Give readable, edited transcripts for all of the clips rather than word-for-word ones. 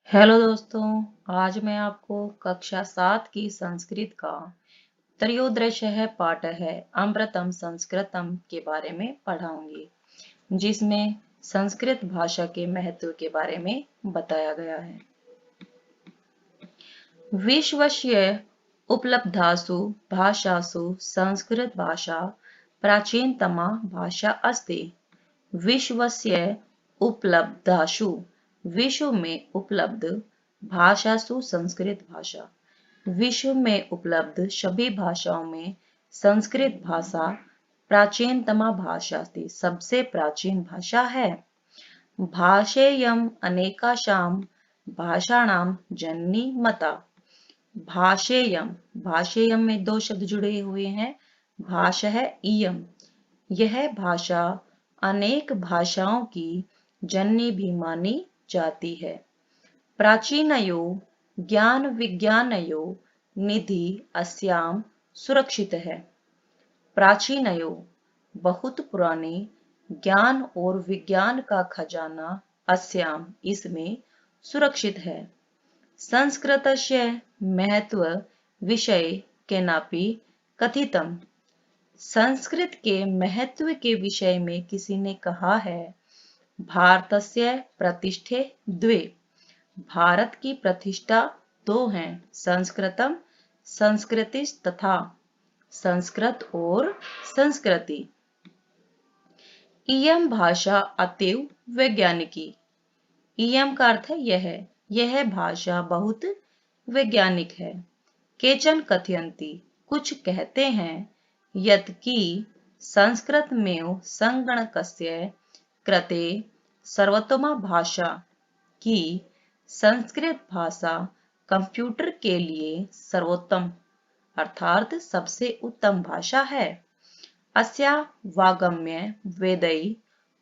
Hello दोस्तों। आज मैं आपको कक्षा 7 की संस्कृत का त्रयोदश पाठ है अमृतम संस्कृतम के बारे में पढ़ाऊंगी, जिसमें संस्कृत भाषा के महत्व के बारे में बताया गया है। विश्वस्य उपलब्धासु भाषासु संस्कृत भाषा प्राचीनतमा भाषा अस्ति। विश्वस्य उपलब्धासु, विश्व में उपलब्ध, भाषासु संस्कृत भाषा, विश्व में उपलब्ध सभी भाषाओं में संस्कृत भाषा प्राचीनतमा भाषा थी, सबसे प्राचीन भाषा है। भाषेयम अनेकाशाम भाषाणाम जननी मता। भाषेयम, भाषेयम में दो शब्द जुड़े हुए हैं। भाषा है इयम, यह भाषा अनेक भाषाओं की जननी भी मानी जाती है। प्राचीनयो ज्ञान विज्ञानयो निधि अस्याम सुरक्षित है। प्राचीनयो बहुत पुराने, ज्ञान और विज्ञान का खजाना अस्याम इसमें सुरक्षित है। संस्कृतस्य महत्व विषय केनापि कथितम। संस्कृत के महत्व के विषय में किसी ने कहा है, भारतस्य प्रतिष्ठे द्वे, भारत की प्रतिष्ठा दो हैं, संस्कृतम संस्कृतिस तथा संस्कृत और संस्कृति। इयम भाषा अतीव वैज्ञानिकी। इयम का अर्थ है यह भाषा बहुत वैज्ञानिक है। केचन कथयन्ति, कुछ कहते हैं, यत् कि संस्कृत में संगणकस्य कृते सर्वोत्तमा भाषा, की संस्कृत भाषा कंप्यूटर के लिए सर्वोत्तम अर्थात सबसे उत्तम भाषा है। अस्या वागम्य वेदै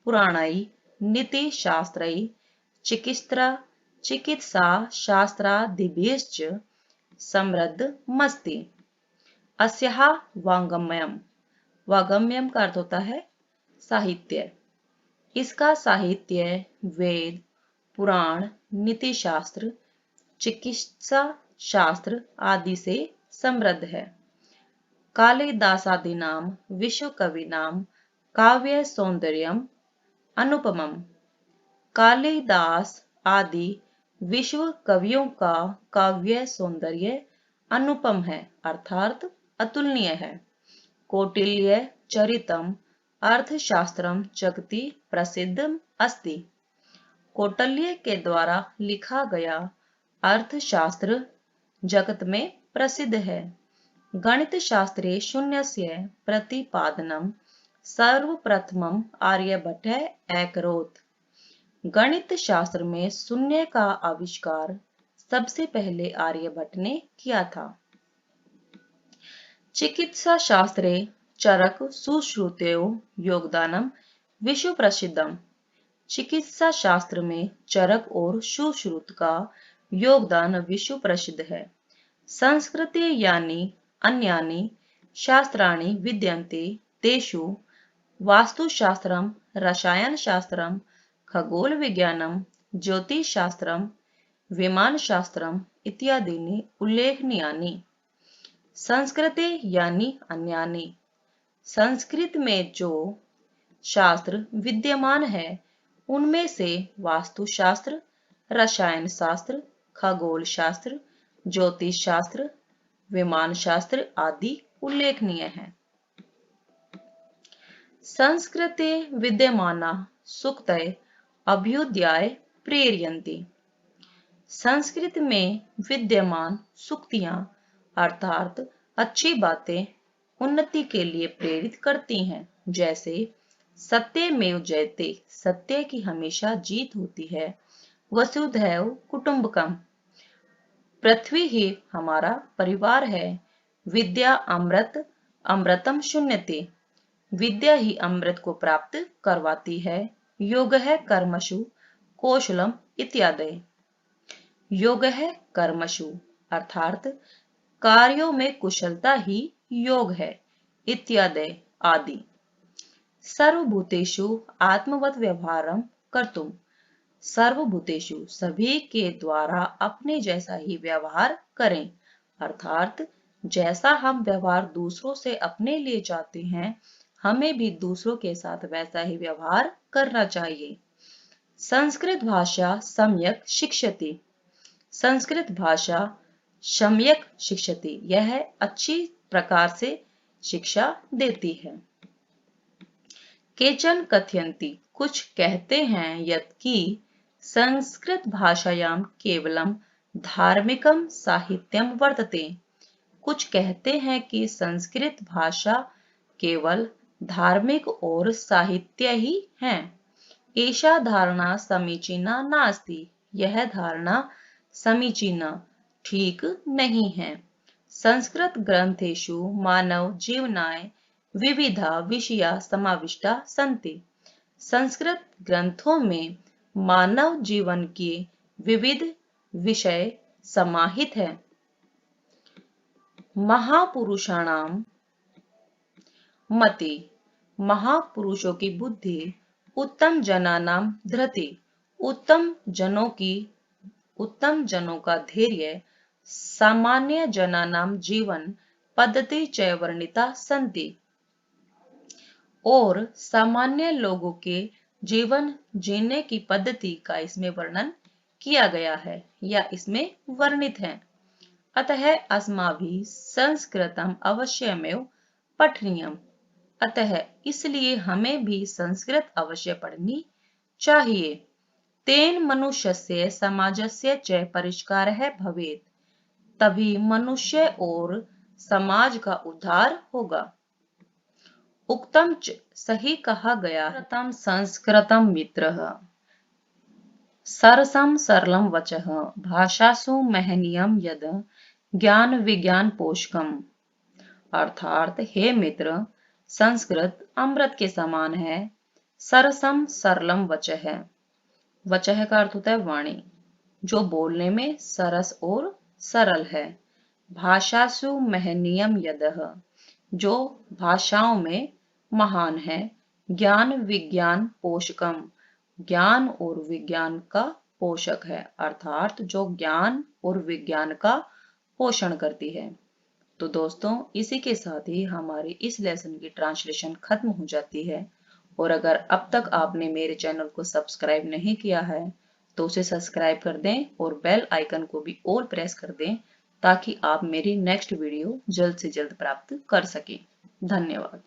पुराणै नीतिशास्त्रै चिकित्सा शास्त्रादिभिश्च समृद्धमस्ति। अस्याः वाङ्मयम्, वागम्यम का अर्थ होता है साहित्य। इसका साहित्य वेद, पुराण, नीति शास्त्र, चिकित्सा शास्त्र आदि से समृद्ध है। कालिदासादीनां विश्वकविनां काव्य सौंदर्यम अनुपमम। कालिदास आदि विश्व कवियों का काव्य सौंदर्य अनुपम है अर्थात अतुलनीय है। कौटिल्य चरितम अर्थशास्त्रम जगति प्रसिद्धम अस्ति। कौटिल्य के द्वारा लिखा गया अर्थशास्त्र जगत में प्रसिद्ध है। गणित शास्त्रे शून्यस्य प्रतिपादनम सर्वप्रथमम आर्यभट्टः अकरोत्। गणित शास्त्र में शून्य का आविष्कार सबसे पहले आर्यभट्ट ने किया था। चिकित्सा शास्त्रे चरक सुश्रुतयो योगदानम विश्व प्रसिद्धम। चिकित्सा शास्त्र में चरक और सुश्रुत का योगदान विश्व प्रसिद्ध है। संस्कृते यानि अन्यानि शास्त्राणि विद्यन्ते तेषु वास्तुशास्त्रम रसायनशास्त्रम खगोल विज्ञानम ज्योतिषशास्त्रम विमानशास्त्रम इत्यादीनि उल्लेखनीयानि। संस्कृते यानी अन्यानि, संस्कृत में जो शास्त्र विद्यमान है उनमें से वास्तुशास्त्र, रसायन शास्त्र, खगोल शास्त्र, ज्योतिष शास्त्र, विमान शास्त्र आदि उल्लेखनीय है। संस्कृते विद्यमाना सूक्तय अभ्युदयाय प्रेरयन्ति। संस्कृत में विद्यमान सूक्तियां अर्थात अच्छी बातें उन्नति के लिए प्रेरित करती हैं। जैसे सत्यमेव जयते, सत्य की हमेशा जीत होती है। वसुधैव कुटुंबकम, पृथ्वी ही हमारा परिवार है। विद्या अमृत अमृतम शून्यते, विद्या ही अमृत को प्राप्त करवाती है। योग है कर्मसु कौशलम इत्यादि। योग है कर्मसु अर्थात कार्यों में कुशलता ही योग है, इत्यादि आदि। सर्वभूतेषु आत्मवत व्यवहारम कर्तुम, सर्वभूतेषु सभी के द्वारा अपने जैसा ही व्यवहार करें, अर्थात जैसा हम व्यवहार दूसरों से अपने लिए चाहते हैं, हमें भी दूसरों के साथ वैसा ही व्यवहार करना चाहिए। संस्कृत भाषा सम्यक शिक्षति। संस्कृत भाषा सम्यक शिक्षति, यह अच्छी प्रकार से शिक्षा देती है। केचन कथयन्ति, कुछ कहते हैं, यत् कि संस्कृत भाषायां केवलम धार्मिकम साहित्यम वर्तते। कुछ कहते हैं कि संस्कृत भाषा केवल धार्मिक और साहित्य ही है। एषा धारणा समीचीना नास्ति, यह धारणा समीचीना ठीक नहीं है। संस्कृत ग्रंथेषु मानव जीवनाय विविधा विषया समाविष्टा सन्ति। संस्कृत ग्रंथों में मानव जीवन के विविध विषय समाहित है। महापुरुषाणाम मति, महापुरुषों की बुद्धि, उत्तम जनानाम धृति, उत्तम जनों का धैर्य, सामान्य जनानाम जीवन पद्धति च वर्णिता सन्ति, और सामान्य लोगों के जीवन जीने की पद्धति का इसमें वर्णन किया गया है या इसमें वर्णित है। अतः अस्माभिः संस्कृतम अवश्यमेव पठनीयम्, अतः इसलिए हमें भी संस्कृत अवश्य पढ़नी चाहिए। तेन मनुष्यस्य समाजस्य च परिष्कारः भवेत्, तभी मनुष्य और समाज का उद्धार होगा। उक्तम च, सही कहा गया है। संस्कृतम मित्रः सरसम सरलम वचः भाषासु महनीयम यद ज्ञान विज्ञान पोषकम, अर्थात हे मित्र, संस्कृत अमृत के समान है। सरसम सरलम वचः है, वचः का अर्थ होता है वाणी, जो बोलने में सरस और सरल है। भाषासु महनीयम यदः, जो भाषाओं में महान है। ज्ञान विज्ञान पोषकम, ज्ञान और विज्ञान का पोषक है, अर्थात जो ज्ञान और विज्ञान का पोषण करती है। तो दोस्तों, इसी के साथ ही हमारी इस लेसन की ट्रांसलेशन खत्म हो जाती है। और अगर अब तक आपने मेरे चैनल को सब्सक्राइब नहीं किया है तो उसे सब्सक्राइब कर दें और बेल आइकन को भी ऑल प्रेस कर दें, ताकि आप मेरी नेक्स्ट वीडियो जल्द से जल्द प्राप्त कर सकें। धन्यवाद।